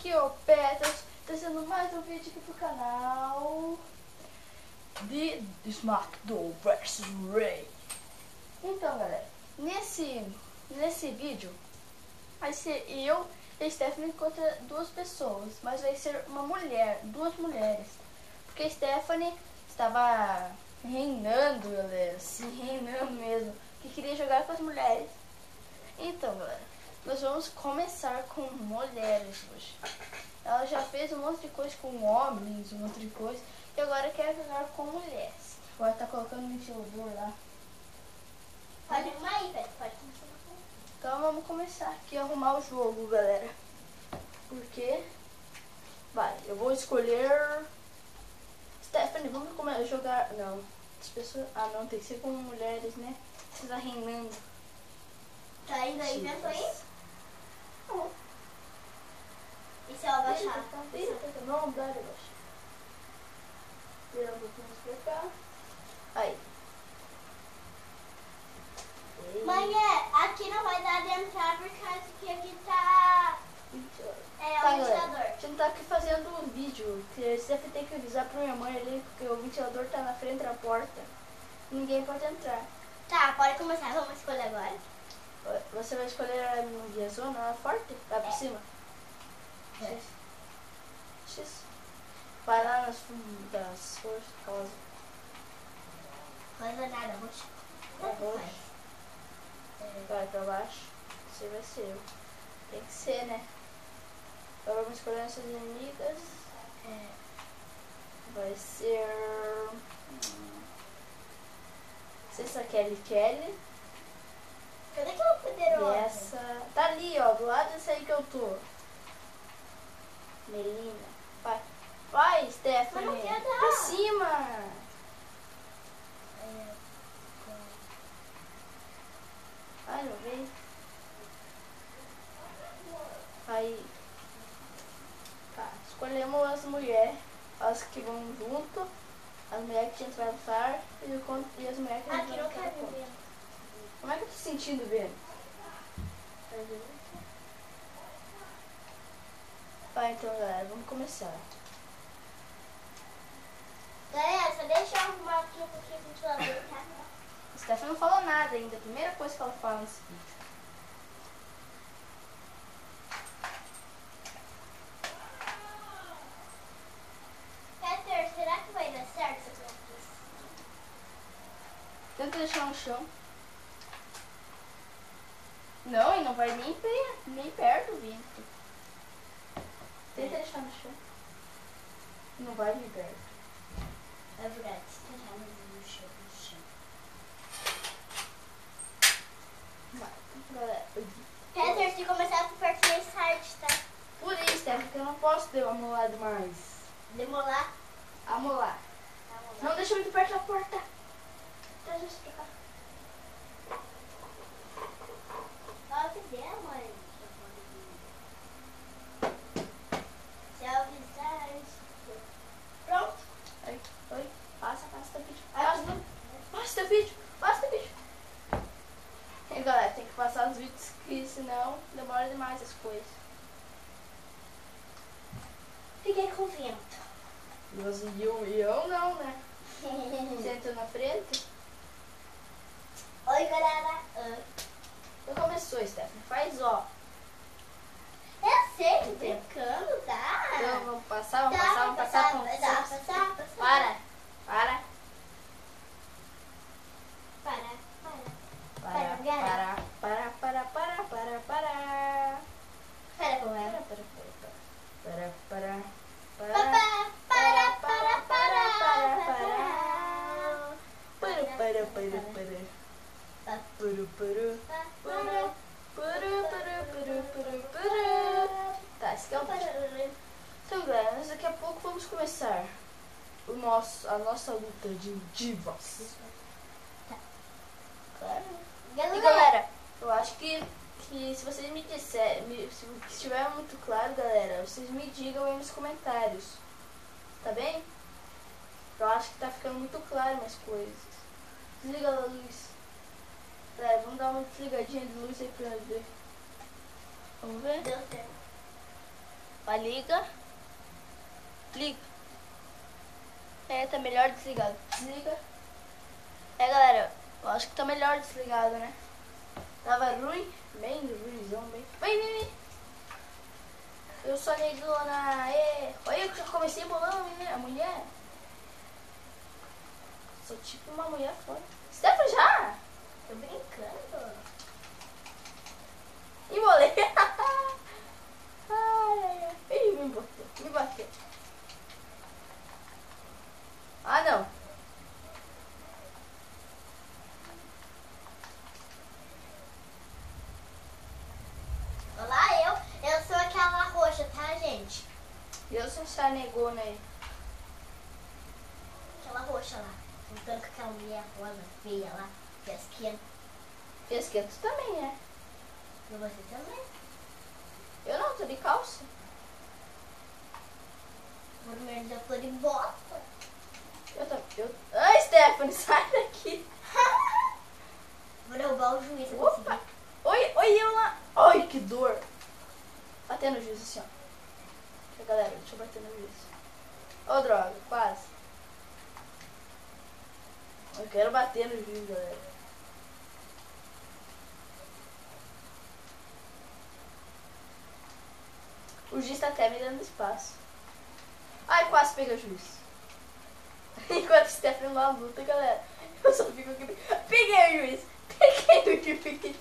aqui é o Peters, trazendo mais um vídeo aqui pro canal de SmackDown vs Ray. Então galera, nesse vídeo vai ser eu e a Stephanie contra duas pessoas, mas vai ser duas mulheres, porque a Stephanie estava reinando, galera, se reinando mesmo, que queria jogar com as mulheres. Então galera, nós vamos começar com mulheres hoje. Ela já fez um monte de coisa com homens, um monte de coisa, e agora quer jogar com mulheres. Agora tá colocando um ventilador lá. Pode arrumar aí, Beto, pode começar. Então vamos começar aqui a arrumar o jogo, galera. Porque eu vou escolher Stephanie, vamos começar a jogar. Não, as pessoas. Ah não, tem que ser com mulheres, né? Você tá reinando. Tá indo aí, vento aí? E se eu abaixar? Não, dá, abaixar. Vira um pouquinho mais pra cá. Aí. Mãe, aqui não vai dar de entrar por causa que aqui tá... É Tá, o ventilador. galera, a gente tá aqui fazendo um vídeo, que você tem que avisar pra minha mãe ali, porque o ventilador tá na frente da porta. Ninguém pode entrar. Tá, pode começar. Vamos escolher agora. Você vai escolher no guia zona forte? Vai pra cima? É. X. Vai lá nas fundos das forças, rosa. Rosa nada, roxo. Roxo. Vai pra baixo. Você vai ser eu. Tem que ser, né? Agora vamos escolher nossas inimigas. Vai ser... Essa Kelly. Cadê aquela E poderosa? essa... Tá ali, ó. Do lado desse aí que eu tô. Melina. Vai, Stephanie. Mas não quer dar. Pra cima. Ai, não veio. Aí. Tá. Escolhemos as mulheres. As que vão junto. As mulheres que tinham entrado no SAR. E as mulheres que Aqui não entraram quero no ver. Como é que eu tô sentindo, vendo? Vai então, galera. Vamos começar. Galera, só deixa eu arrumar aqui um pouquinho o ventilador, tá? A Stephanie não falou nada ainda. A primeira coisa que ela fala nesse vídeo. Peter, será que vai dar certo se eu fizer isso? Tenta deixar no chão. Não, e não vai nem perto do vento. Tenta deixar no chão. Não vai nem perto. É verdade, deixar no chão. Vai, galera. Peter, se começar por perto desse hard, tá? Por isso, Stephanie, que eu não posso amolar demais. Demolar. Amolar. Não deixa muito perto da porta. Traz isso pra cá. Só fizer, mãe. Se eu avisar, pronto. Aí, oi. Passa teu vídeo. Passa teu vídeo. E galera, tem que passar os vídeos, que senão demora demais as coisas. Fiquei com vento. E eu não, né? Você entrou na frente? Oi, galera. Já começou, Stephanie. Faz, ó. Eu sei, tô brincando, tá? Então vamos passar. Passar. Para. Espera, como é? Tá, esse aqui é o vídeo. Então, galera, nós daqui a pouco vamos começar a nossa luta de divas. Claro. E galera, eu acho que se vocês me disserem, se estiver muito claro, galera, vocês me digam aí nos comentários. Tá bem? Eu acho que tá ficando muito claro as coisas. Desliga a luz. Galera, vamos dar uma desligadinha de luz aí pra ver. Vamos ver? Deu certo. Vai, liga. Liga. É, tá melhor desligado. Desliga. É, galera, eu acho que tá melhor desligado, né? Tava ruim. Bem ruimzão, bem. Vem. Eu sou a negona. Olha, eu já comecei bolando, né? A mulher. Sou tipo uma mulher foda. Stefan já? Tô brincando. Embolei. Ai. Ih, me bateu. Ah, não. Olá, eu sou aquela roxa, tá, gente? Eu sou essa negona aí. Aquela roxa lá. Lutando com aquela mulher rosa feia lá. Pesquinha. Esquento também, né? E você também. Eu não, tô de calça. Por menos eu tô de bota. Eu também. Ai, Stephanie, sai daqui. Vou derrubar o juiz se eu Opa! conseguir. Oi, eu lá. Ai, que dor. Bater no juiz assim, ó. Galera, deixa eu bater no juiz. Ô, droga, quase. Eu quero bater no juiz, galera. O juiz tá até me dando espaço. Ai, quase pega o juiz. Enquanto o Stephanie lá luta, galera, eu só fico aqui. Peguei o juiz. Peguei o juiz.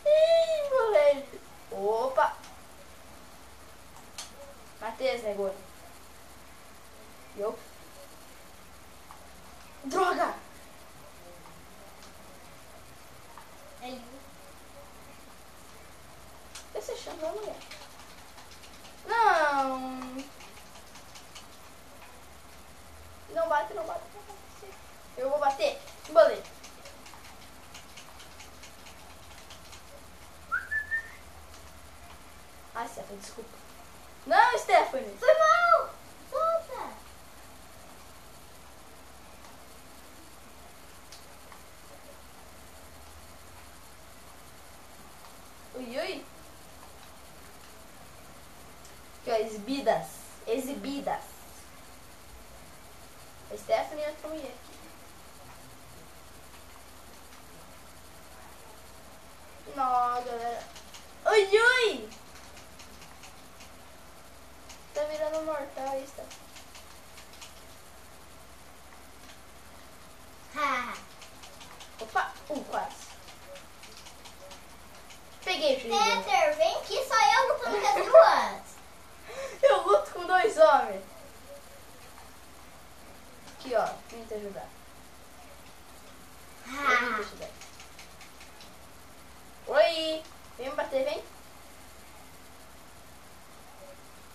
Ih, moleque. Opa. Matei esse negócio. Eu. Droga. Ele. Esse é chão da mulher. Não. Não bate. Eu vou bater. Embolei. Ai, Stephanie, desculpa. Não, Stephanie. Foi mal! Solta! Ui. Aqui, ó, exibidas. A Stephanie e outra mulher aqui. Não, galera. Ui. Tá virando mortal aí, Stephanie. Ha! Opa, quase. Peguei o juiz. Peter, vem aqui, só eu lutando com as duas. Eu luto com 2 homens. Aqui, ó. Vem te ajudar. Eu vim te ajudar. Oi. Vem me bater, vem.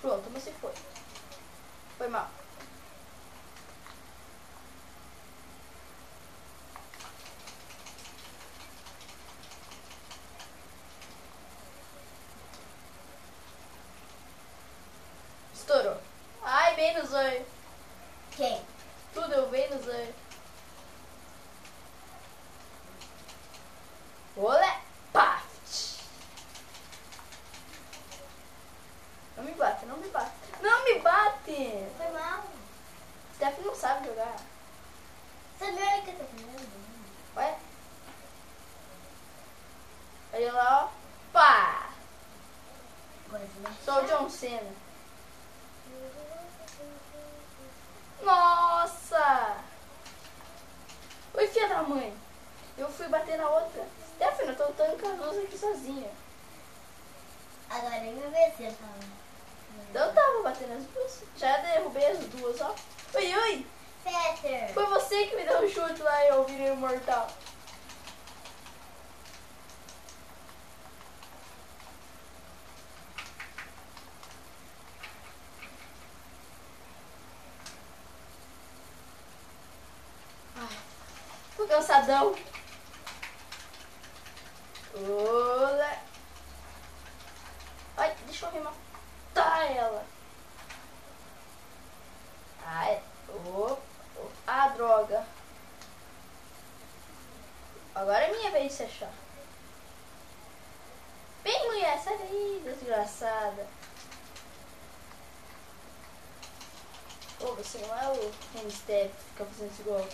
Pronto, você foi. Foi mal. Estourou. Ai, bem no zóio. Quem? Tudo eu bem no zóio. Olé. Paft. Não me bate. Não me bate. Foi mal. Stephanie não sabe jogar. Você viu aí que eu tô fazendo? Ué? Olha lá, ó. Pá. Sou o John Cena. Nossa! Oi, filha da mãe. Eu fui bater na outra. Stephanie, eu tô lutando com as duas aqui sozinha. Agora eu me vencer, tá? Eu tava batendo as duas. Já derrubei as duas, ó. Oi. Peter. Foi você que me deu um chute lá e eu virei mortal. Tô cansadão. Olé. Ai, deixa eu arrematar ela. Ai, droga. Agora é minha vez de se achar. Vem, mulher, sai daí, desgraçada. Ô, você não é o Steph que fica fazendo esse gol.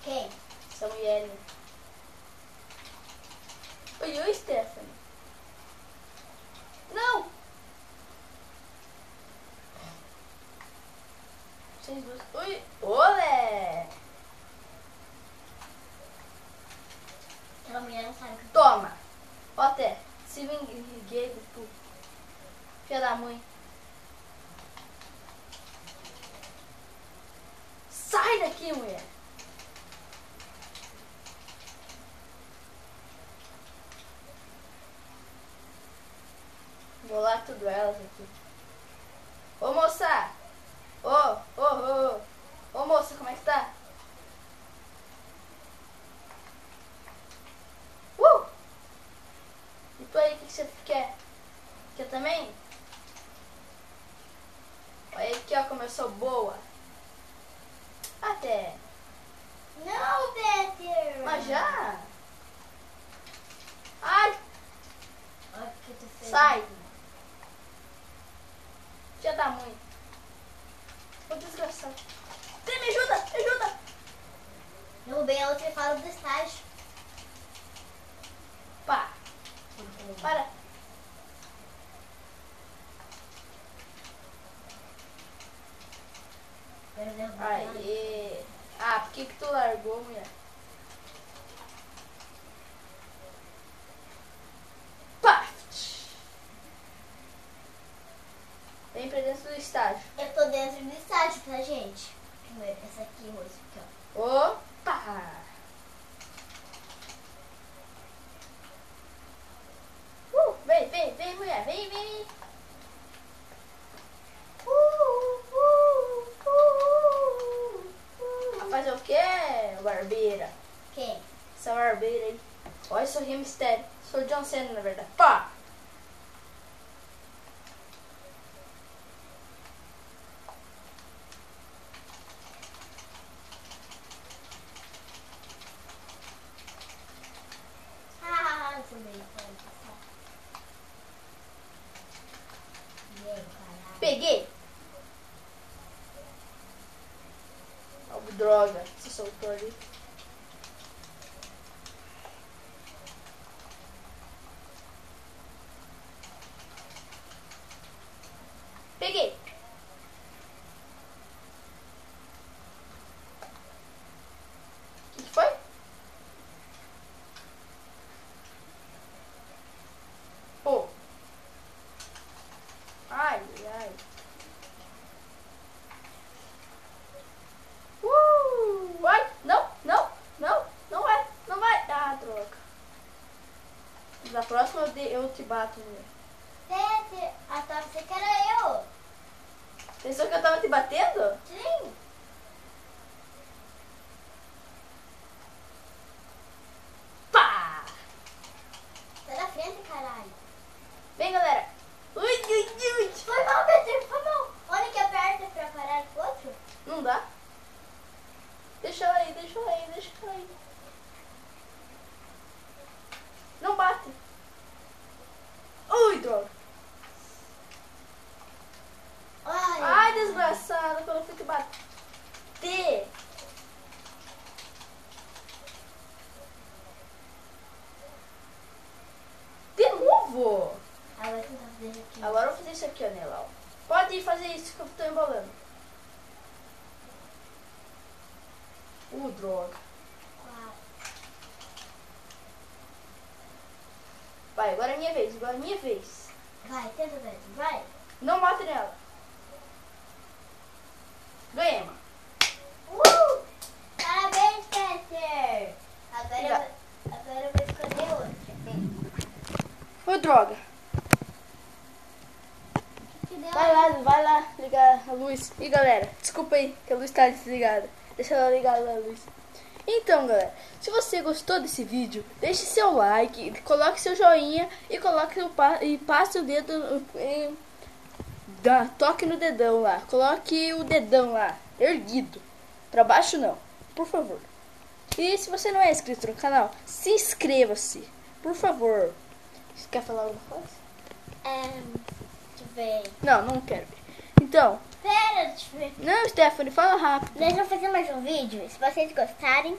Quem? Samuel. Oi, Stephanie. Não! Vocês duas. Oi! Olé! Aquela mulher não sabe o que Toma! Ó até. Se vinguei do tu. Filha da mãe. Sai daqui, mulher! Vou lá tudo elas aqui. Ô moça! Ô moça, como é que tá? E tu aí, o que você quer? Quer também? Olha aqui, ó, como eu sou boa. Até. Não, Peter! Mas já? Ai, Olha o que tu fez. sai. Já dá muito. Ô, desgraçado. Vem, me ajuda, me ajuda. Derrubei a outra e falo do estágio. Pá, para. Agora eu derrubei ela. Aí. Ah, por que que tu largou, mulher? Pá. Vem pra dentro do estágio. Eu tô dentro do estágio, tá, gente? Primeiro, essa aqui, Rose, aqui, ó. Opa! Vem, mulher, vem. Vai fazer o quê, barbeira? Quem? Essa barbeira aí. Olha, sou Rei Mistério. Sou John Cena, na verdade. Pá! Ah, também pode passar. Meu, caralho. Peguei! Oh, droga, se soltou ali. Peguei! O que foi? Pô! Ai. Ai, não vai. Ah, droga. Da próxima eu te bato, mulher. Peter, até você que era eu. Pensou que eu tava te batendo? Sim. Pá! Sai da frente, caralho. Vem, galera. Ui. Foi mal, Peter, foi mal. Olha que aperta pra parar com o outro. Não dá. Deixa ela aí. Não bate. Ui, droga. Ai, desgraçada, quando eu fui te bater. De novo. Agora tentar fazer isso aqui. Agora eu vou fazer isso aqui, ó, nela, ó. Pode fazer isso que eu tô embolando. Droga. Vai, agora é minha vez, Vai, tenta, Peter, vai. Não bate nela. Ganhei, mano. Parabéns, Peter. Agora eu vou escolher outra. Droga. Que deu? Vai lá ligar a luz. E galera, desculpa aí que a luz tá desligada. Deixa ela ligada a luz. Então, galera, se você gostou desse vídeo, deixe seu like, coloque seu joinha e passe o dedo toque no dedão lá. Coloque o dedão lá, erguido. Pra baixo não, por favor. E se você não é inscrito no canal, se inscreva-se, por favor. Você quer falar alguma coisa? Deixa eu ver. Não quero ver. Então, Pera, Pera, deixa eu ver. Não, Stephanie, fala rápido. Nós vamos fazer mais um vídeo. Se vocês gostarem,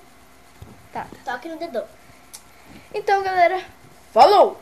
Tá. toque no dedo. Então, galera, falou!